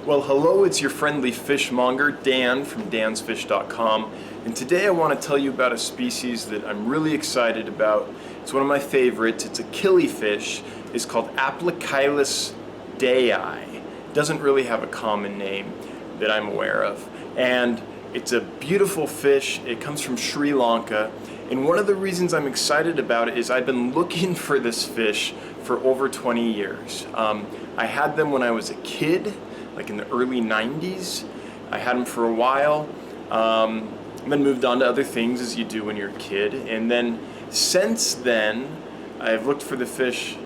Well, hello, it's your friendly fishmonger, Dan from dansfish.com, and today I want to tell you about a species that I'm really excited about. It's one of my favorites. It's a killifish. It's called Aplocheilus dayi. It doesn't really have a common name that I'm aware of, and it's a beautiful fish. It comes from Sri Lanka, and one of the reasons I'm excited about it is I've been looking for this fish for over 20 years. I had them when I was a kid, like in the early 90s. I had them for a while, then moved on to other things as you do when you're a kid. And then since then, I've looked for the fish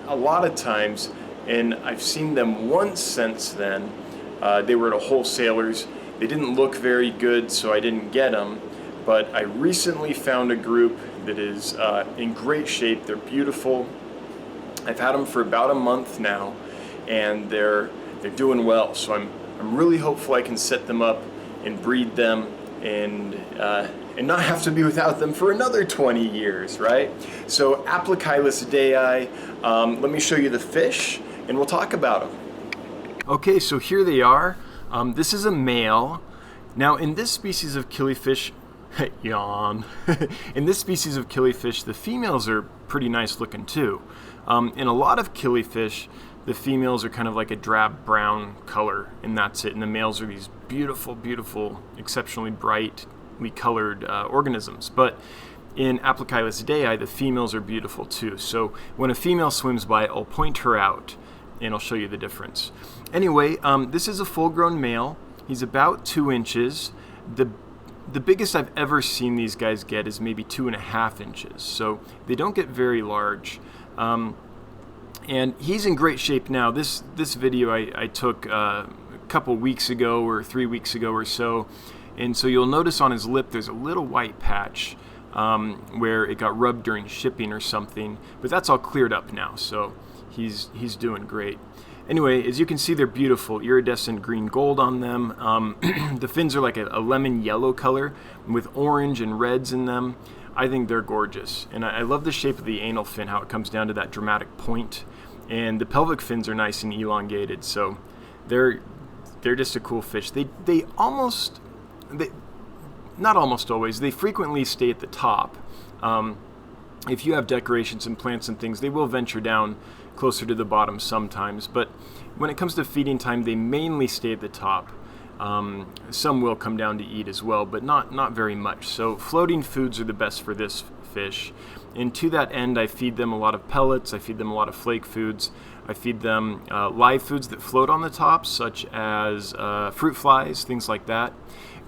a lot of times, and I've seen them once since then. They were at a wholesaler's. They didn't look very good, so I didn't get them. But I recently found a group that is in great shape. They're beautiful. I've had them for about a month now, and they're doing well. So I'm really hopeful I can set them up and breed them and not have to be without them for another 20 years, right? So Aplocheilus dayi, let me show you the fish and we'll talk about them. Okay, so here they are. This is a male. Now in this species of killifish, yawn. In this species of killifish, the females are pretty nice looking too. In a lot of killifish, the females are kind of like a drab brown color, and that's it. And the males are these beautiful, beautiful, exceptionally brightly colored organisms. But in Aplocheilus dayi, the females are beautiful too. So when a female swims by, I'll point her out, and I'll show you the difference. Anyway, this is a full-grown male. He's about 2 inches. The biggest I've ever seen these guys get is maybe 2.5 inches. So they don't get very large. And he's in great shape now. This video I took a couple weeks ago or 3 weeks ago or so. And so you'll notice on his lip there's a little white patch where it got rubbed during shipping or something. But that's all cleared up now, so he's doing great. Anyway, as you can see, they're beautiful, iridescent green gold on them. The fins are like a lemon yellow color with orange and reds in them. I think they're gorgeous. And I love the shape of the anal fin, how it comes down to that dramatic point. And the pelvic fins are nice and elongated, so they're just a cool fish. They not almost always, they frequently stay at the top. If you have decorations and plants and things, they will venture down closer to the bottom sometimes, but when it comes to feeding time, they mainly stay at the top. Some will come down to eat as well, but not very much. So floating foods are the best for this fish. And to that end, I feed them a lot of pellets, I feed them a lot of flake foods, I feed them live foods that float on the top, such as fruit flies, things like that.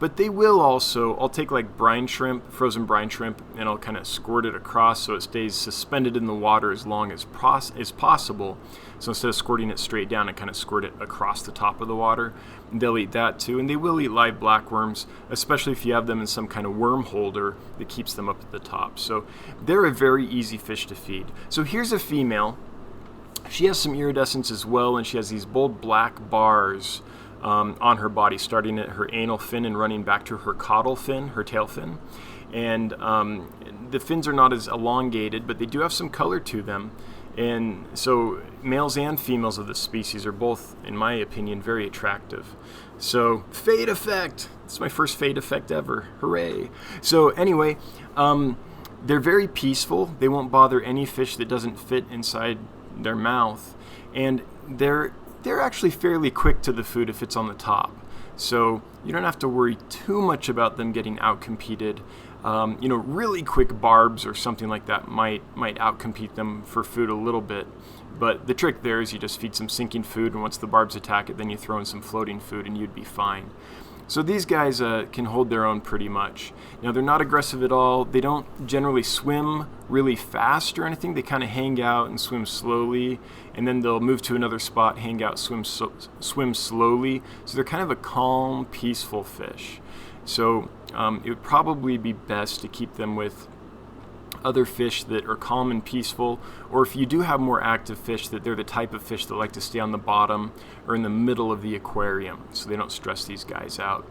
But they will also, I'll take like brine shrimp, frozen brine shrimp, and I'll kind of squirt it across so it stays suspended in the water as long as possible. So instead of squirting it straight down, I kind of squirt it across the top of the water. And they'll eat that too. And they will eat live blackworms, especially if you have them in some kind of worm holder that keeps them up at the top. So they're a very easy fish to feed. So here's a female. She has some iridescence as well, and she has these bold black bars on her body, starting at her anal fin and running back to her caudal fin, her tail fin. And the fins are not as elongated, but they do have some color to them. And so males and females of this species are both, in my opinion, very attractive. So fade effect. It's my first fade effect ever. Hooray. So anyway, they're very peaceful. They won't bother any fish that doesn't fit inside their mouth. And they're actually fairly quick to the food if it's on the top. So you don't have to worry too much about them getting outcompeted. Really quick barbs or something like that might outcompete them for food a little bit. But the trick there is you just feed some sinking food, and once the barbs attack it, then you throw in some floating food and you'd be fine. So these guys can hold their own pretty much. Now they're not aggressive at all. They don't generally swim really fast or anything. They kind of hang out and swim slowly, and then they'll move to another spot, hang out, swim slowly. So they're kind of a calm, peaceful fish. So it would probably be best to keep them with other fish that are calm and peaceful, or if you do have more active fish, that they're the type of fish that like to stay on the bottom or in the middle of the aquarium, so they don't stress these guys out.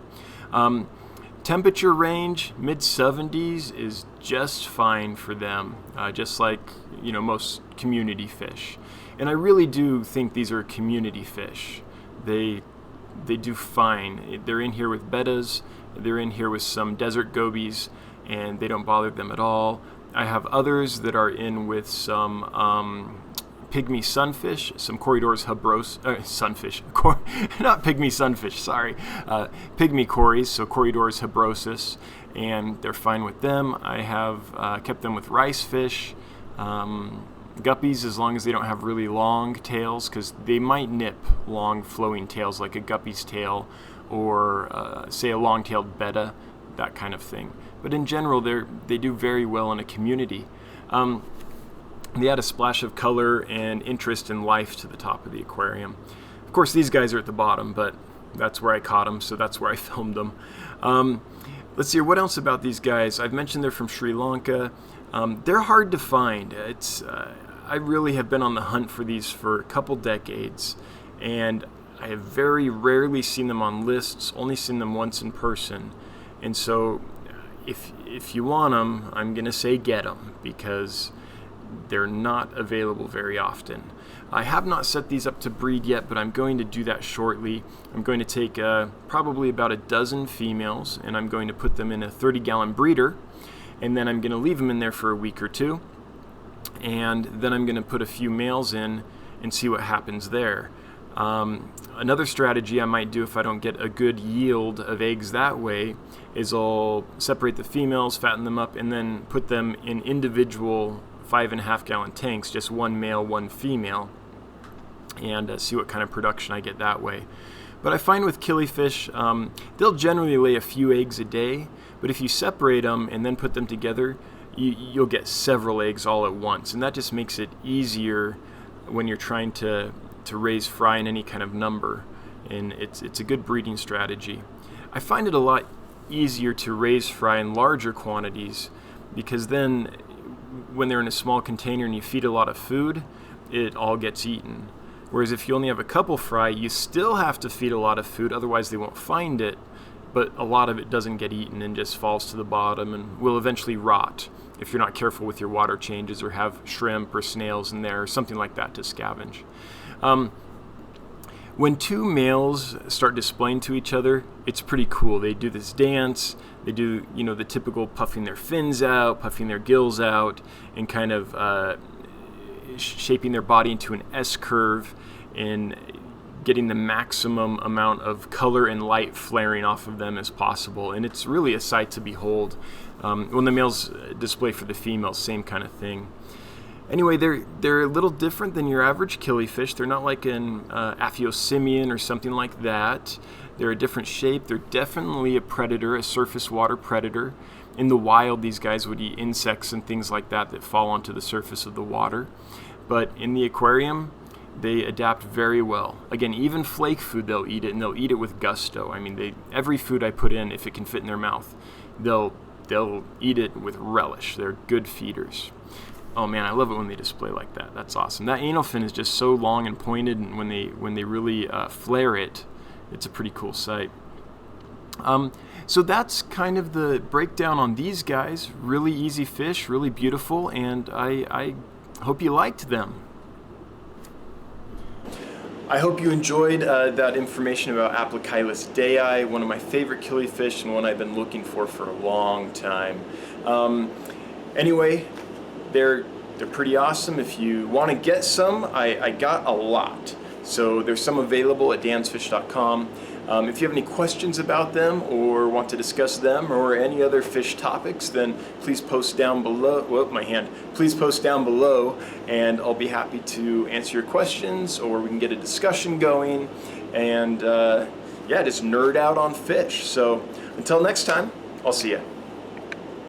Temperature range, mid-70s is just fine for them, just like most community fish. And I really do think these are community fish. they do fine. They're in here with bettas, they're in here with some desert gobies, and they don't bother them at all. I have others that are in with some pygmy sunfish, some Corydoras sunfish, not pygmy sunfish, sorry, pygmy cories, so Corydoras habrosus, and they're fine with them. I have kept them with rice fish, guppies, as long as they don't have really long tails, because they might nip long flowing tails like a guppy's tail or say a long-tailed betta, that kind of thing. But in general, they do very well in a community. They add a splash of color and interest and life to the top of the aquarium. Of course, these guys are at the bottom, but that's where I caught them, so that's where I filmed them. Let's see, what else about these guys? I've mentioned they're from Sri Lanka. They're hard to find. I really have been on the hunt for these for a couple decades, and I have very rarely seen them on lists, only seen them once in person. And so if you want them, I'm going to say get them, because they're not available very often. I have not set these up to breed yet, but I'm going to do that shortly. I'm going to take probably about a dozen females, and I'm going to put them in a 30-gallon breeder, and then I'm going to leave them in there for a week or two, and then I'm going to put a few males in and see what happens there. Another strategy I might do if I don't get a good yield of eggs that way is I'll separate the females, fatten them up, and then put them in individual 5.5-gallon tanks, just one male, one female, and see what kind of production I get that way. But I find with killifish, they'll generally lay a few eggs a day, but if you separate them and then put them together, you'll get several eggs all at once, and that just makes it easier when you're trying to raise fry in any kind of number, and it's a good breeding strategy. I find it a lot easier to raise fry in larger quantities, because then when they're in a small container and you feed a lot of food, it all gets eaten. Whereas if you only have a couple fry, you still have to feed a lot of food, otherwise they won't find it, but a lot of it doesn't get eaten and just falls to the bottom and will eventually rot if you're not careful with your water changes or have shrimp or snails in there or something like that to scavenge. When two males start displaying to each other, it's pretty cool. They do this dance. They do, the typical puffing their fins out, puffing their gills out, and kind of shaping their body into an S curve and getting the maximum amount of color and light flaring off of them as possible. And it's really a sight to behold. When the males display for the females, same kind of thing. Anyway, they're a little different than your average killifish. They're not like an Aphyosimian or something like that. They're a different shape. They're definitely a predator, a surface water predator. In the wild, these guys would eat insects and things like that fall onto the surface of the water. But in the aquarium, they adapt very well. Again, even flake food, they'll eat it, and they'll eat it with gusto. I mean, every food I put in, if it can fit in their mouth, they'll eat it with relish. They're good feeders. Oh man, I love it when they display like that. That's awesome. That anal fin is just so long and pointed, and when they really flare it, it's a pretty cool sight. So that's kind of the breakdown on these guys. Really easy fish, really beautiful, and I hope you liked them. I hope you enjoyed that information about Aplocheilus dayi, one of my favorite killifish and one I've been looking for a long time. Anyway, they're pretty awesome. If you want to get some, I got a lot. So there's some available at dansfish.com. If you have any questions about them or want to discuss them or any other fish topics, then please post down below. Whoa, my hand. Please post down below, and I'll be happy to answer your questions, or we can get a discussion going, and yeah, just nerd out on fish. So until next time, I'll see ya.